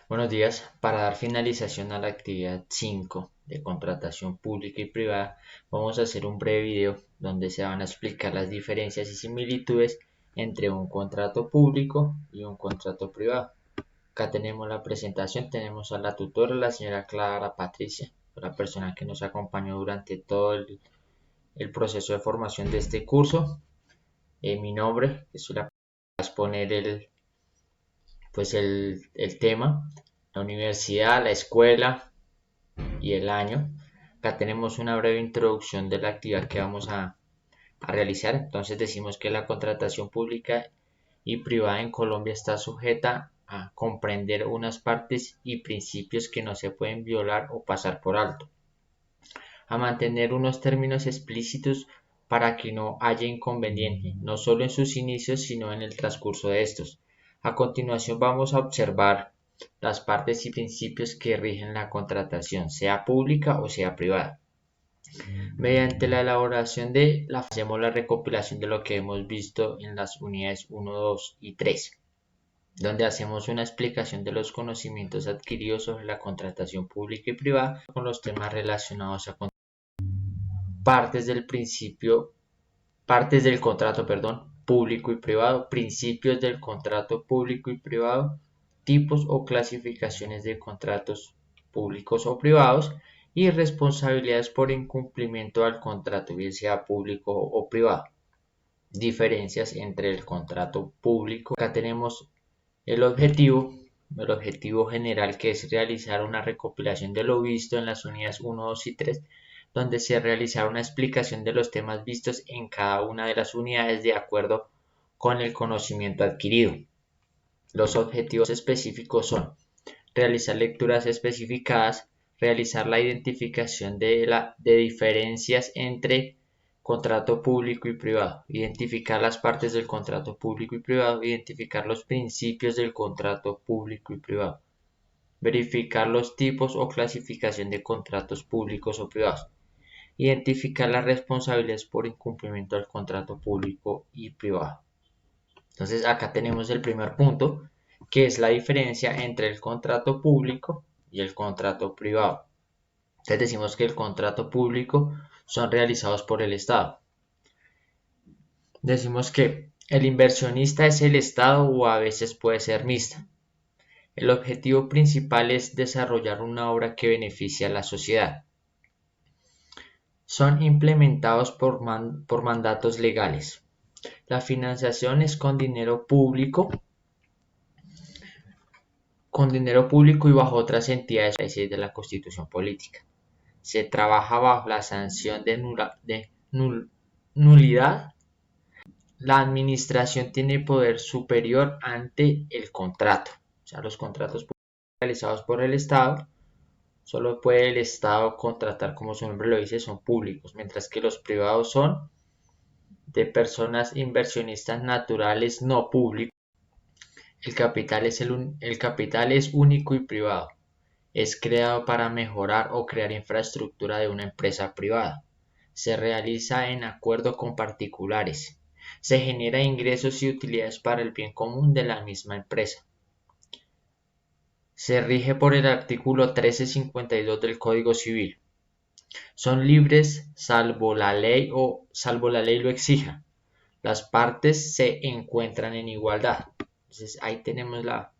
Buenos días. Para dar finalización a la actividad 5 de contratación pública y privada, vamos a hacer un breve video donde se van a explicar las diferencias y similitudes entre un contrato público y un contrato privado. Acá tenemos la presentación, tenemos a la tutora, la señora Clara Patricia, la persona que nos acompañó durante todo el proceso de formación de este curso. Mi nombre, que soy la a exponer el tema, la universidad, la escuela y el año. Acá tenemos una breve introducción de la actividad que vamos a realizar. Entonces decimos que la contratación pública y privada en Colombia está sujeta a comprender unas partes y principios que no se pueden violar o pasar por alto, a mantener unos términos explícitos para que no haya inconveniente, no solo en sus inicios, sino en el transcurso de estos. A continuación vamos a observar las partes y principios que rigen la contratación, sea pública o sea privada. Mediante la elaboración hacemos la recopilación de lo que hemos visto en las unidades 1, 2 y 3, donde hacemos una explicación de los conocimientos adquiridos sobre la contratación pública y privada con los temas relacionados a partes del principio, partes del contrato, público y privado, principios del contrato público y privado, tipos o clasificaciones de contratos públicos o privados y responsabilidades por incumplimiento al contrato, bien sea público o privado. Diferencias entre el contrato público. Acá tenemos el objetivo general, que es realizar una recopilación de lo visto en las unidades 1, 2 y 3, donde se realizará una explicación de los temas vistos en cada una de las unidades de acuerdo con el conocimiento adquirido. Los objetivos específicos son realizar lecturas especificadas, realizar la identificación de diferencias entre contrato público y privado, identificar las partes del contrato público y privado, identificar los principios del contrato público y privado, verificar los tipos o clasificación de contratos públicos o privados, identificar las responsabilidades por incumplimiento del contrato público y privado. Entonces acá tenemos el primer punto, que es la diferencia entre el contrato público y el contrato privado. Entonces decimos que el contrato público son realizados por el Estado. Decimos que el inversionista es el Estado o a veces puede ser mixta. El objetivo principal es desarrollar una obra que beneficie a la sociedad. Son implementados por mandatos legales. La financiación es con dinero público y bajo otras entidades de la Constitución Política. Se trabaja bajo la sanción de nulidad. La administración tiene poder superior ante el contrato. O sea, los contratos realizados por el Estado, solo puede el Estado contratar, como su nombre lo dice, son públicos, mientras que los privados son de personas inversionistas naturales no públicos. El capital es único y privado. Es creado para mejorar o crear infraestructura de una empresa privada. Se realiza en acuerdo con particulares. Se genera ingresos y utilidades para el bien común de la misma empresa. Se rige por el artículo 1352 del Código Civil. Son libres salvo la ley lo exija. Las partes se encuentran en igualdad. Entonces ahí tenemos la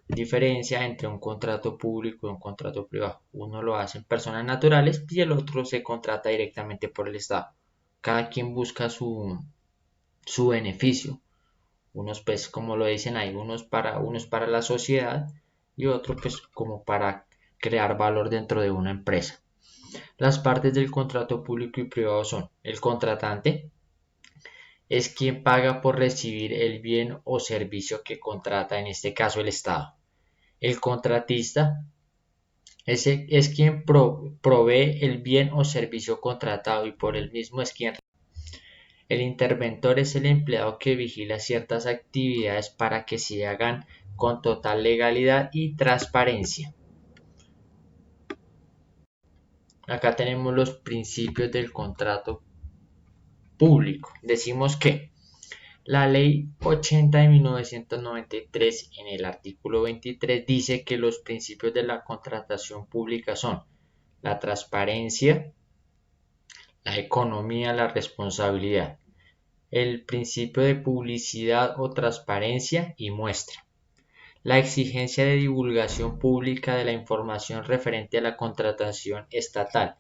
diferencia entre un contrato público y un contrato privado. Uno lo hacen personas naturales y el otro se contrata directamente por el Estado. Cada quien busca su beneficio. Unos, pues, como lo dicen ahí, unos para la sociedad y otros, pues, como para crear valor dentro de una empresa. Las partes del contrato público y privado son: el contratante es quien paga por recibir el bien o servicio que contrata, en este caso el Estado. El contratista es quien provee el bien o servicio contratado y por el mismo es quien. El interventor es el empleado que vigila ciertas actividades para que se hagan con total legalidad y transparencia. Acá tenemos los principios del contrato público. Decimos que La ley 80 de 1993 en el artículo 23 dice que los principios de la contratación pública son la transparencia, la economía, la responsabilidad, el principio de publicidad o transparencia y muestra, la exigencia de divulgación pública de la información referente a la contratación estatal,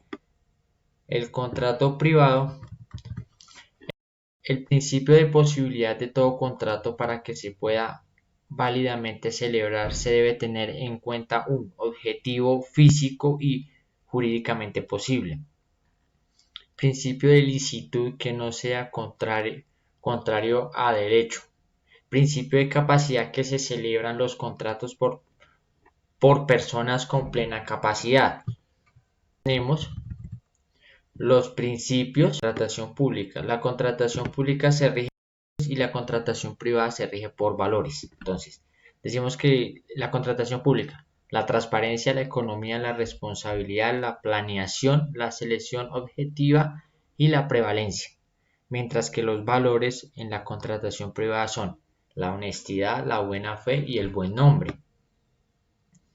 el contrato privado, el principio de posibilidad de todo contrato. Para que se pueda válidamente celebrar se debe tener en cuenta un objetivo físico y jurídicamente posible, principio de licitud que no sea contrario a derecho, principio de capacidad que se celebran los contratos por personas con plena capacidad. Tenemos los principios de contratación pública. La contratación pública se rige y la contratación privada se rige por valores. Entonces, decimos que la contratación pública, la transparencia, la economía, la responsabilidad, la planeación, la selección objetiva y la prevalencia. Mientras que los valores en la contratación privada son la honestidad, la buena fe y el buen nombre.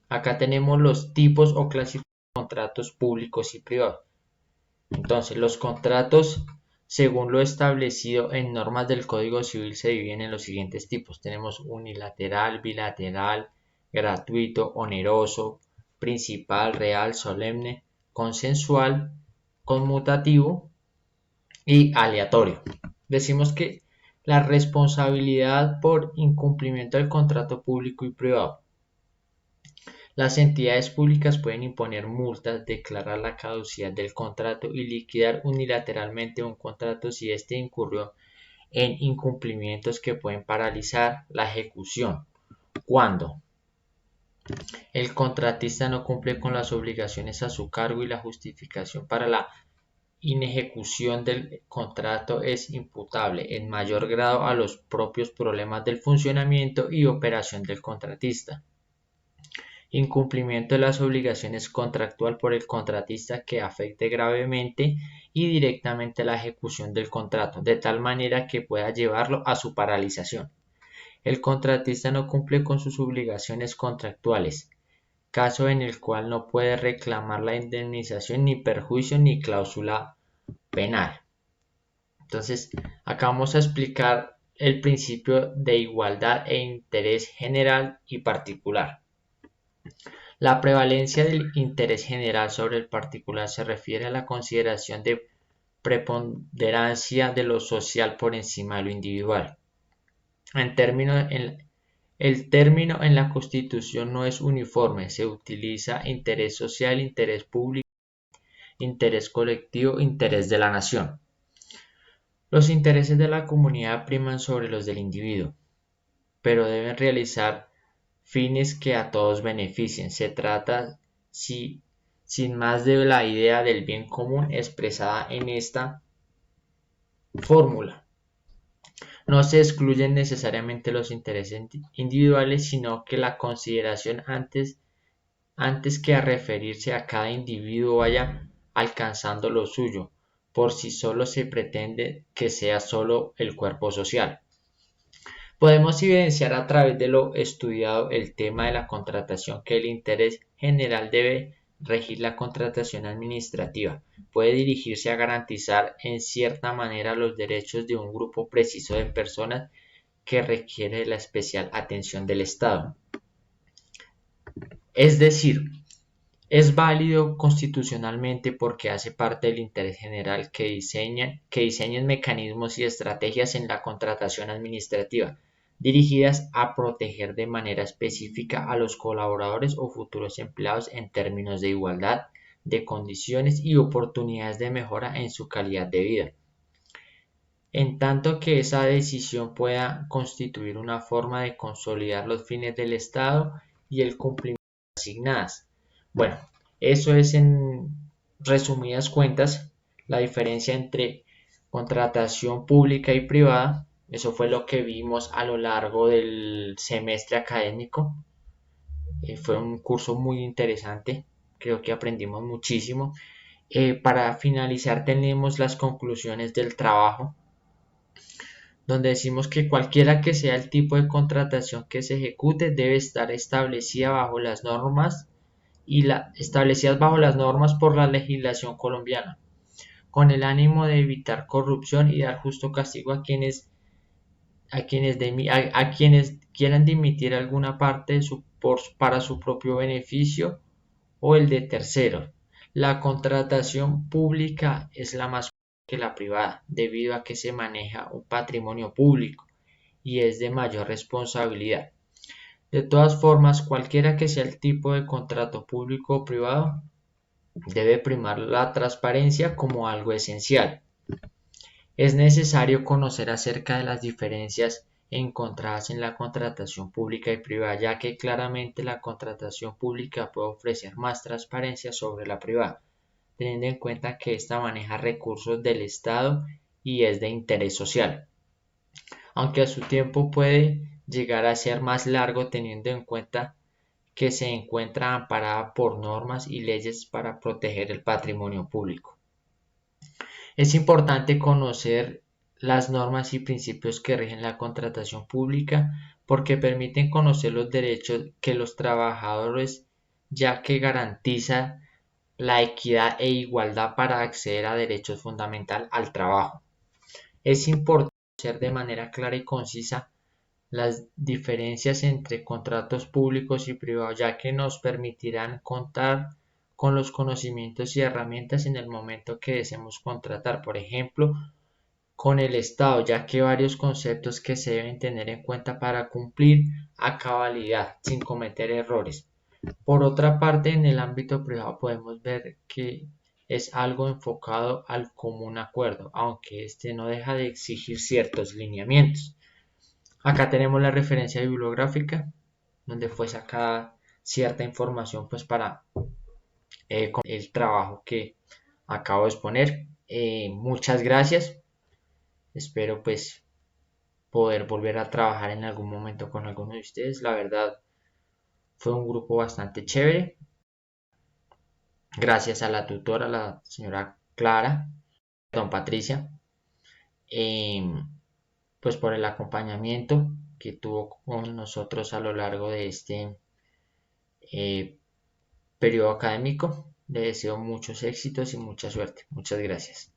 Acá tenemos los tipos o clasificaciones de contratos públicos y privados. Entonces, los contratos, según lo establecido en normas del Código Civil, se dividen en los siguientes tipos. Tenemos unilateral, bilateral, gratuito, oneroso, principal, real, solemne, consensual, conmutativo y aleatorio. Decimos que la responsabilidad por incumplimiento del contrato público y privado. Las entidades públicas pueden imponer multas, declarar la caducidad del contrato y liquidar unilateralmente un contrato si éste incurrió en incumplimientos que pueden paralizar la ejecución. Cuando el contratista no cumple con las obligaciones a su cargo y la justificación para la inejecución del contrato es imputable en mayor grado a los propios problemas del funcionamiento y operación del contratista. Incumplimiento de las obligaciones contractual por el contratista que afecte gravemente y directamente la ejecución del contrato, de tal manera que pueda llevarlo a su paralización. El contratista no cumple con sus obligaciones contractuales, caso en el cual no puede reclamar la indemnización, ni perjuicio, ni cláusula penal. Entonces, acá vamos a explicar el principio de igualdad e interés general y particular. La prevalencia del interés general sobre el particular se refiere a la consideración de preponderancia de lo social por encima de lo individual. El término en la Constitución no es uniforme, se utiliza interés social, interés público, interés colectivo, interés de la nación. Los intereses de la comunidad priman sobre los del individuo, pero deben realizar fines que a todos beneficien. Se trata sin más de la idea del bien común expresada en esta fórmula. No se excluyen necesariamente los intereses individuales, sino que la consideración antes que a referirse a cada individuo vaya alcanzando lo suyo. Por sí solo se pretende que sea solo el cuerpo social. Podemos evidenciar a través de lo estudiado el tema de la contratación que el interés general debe regir la contratación administrativa. Puede dirigirse a garantizar en cierta manera los derechos de un grupo preciso de personas que requiere la especial atención del Estado. Es decir, es válido constitucionalmente porque hace parte del interés general que diseñen mecanismos y estrategias en la contratación administrativa dirigidas a proteger de manera específica a los colaboradores o futuros empleados en términos de igualdad de condiciones y oportunidades de mejora en su calidad de vida, en tanto que esa decisión pueda constituir una forma de consolidar los fines del Estado y el cumplimiento de las asignadas. Bueno, eso es en resumidas cuentas la diferencia entre contratación pública y privada. Eso fue lo que vimos a lo largo del semestre académico. Fue un curso muy interesante, creo que aprendimos muchísimo. Para finalizar tenemos las conclusiones del trabajo. donde decimos que cualquiera que sea el tipo de contratación que se ejecute debe estar establecida bajo las normas establecidas bajo las normas por la legislación colombiana, con el ánimo de evitar corrupción y dar justo castigo a quienes quieran dimitir alguna parte para su propio beneficio o el de terceros. La contratación pública es la más que la privada, debido a que se maneja un patrimonio público y es de mayor responsabilidad. De todas formas, cualquiera que sea el tipo de contrato público o privado, debe primar la transparencia como algo esencial. Es necesario conocer acerca de las diferencias encontradas en la contratación pública y privada, ya que claramente la contratación pública puede ofrecer más transparencia sobre la privada, teniendo en cuenta que ésta maneja recursos del Estado y es de interés social, aunque a su tiempo puede llegar a ser más largo teniendo en cuenta que se encuentra amparada por normas y leyes para proteger el patrimonio público. Es importante conocer las normas y principios que rigen la contratación pública porque permiten conocer los derechos que los trabajadores, ya que garantiza la equidad e igualdad para acceder a derechos fundamentales al trabajo. Es importante conocer de manera clara y concisa las diferencias entre contratos públicos y privados, ya que nos permitirán contar con los conocimientos y herramientas en el momento que deseemos contratar, por ejemplo, con el Estado, ya que varios conceptos que se deben tener en cuenta para cumplir a cabalidad sin cometer errores. Por otra parte, en el ámbito privado podemos ver que es algo enfocado al común acuerdo, aunque este no deja de exigir ciertos lineamientos. Acá tenemos la referencia bibliográfica, donde fue sacada cierta información pues para el trabajo que acabo de exponer. Muchas gracias. Espero pues poder volver a trabajar en algún momento con alguno de ustedes. La verdad fue un grupo bastante chévere. Gracias a la tutora, la señora Clara, don Patricia, pues por el acompañamiento que tuvo con nosotros a lo largo de este periodo académico. Le deseo muchos éxitos y mucha suerte. Muchas gracias.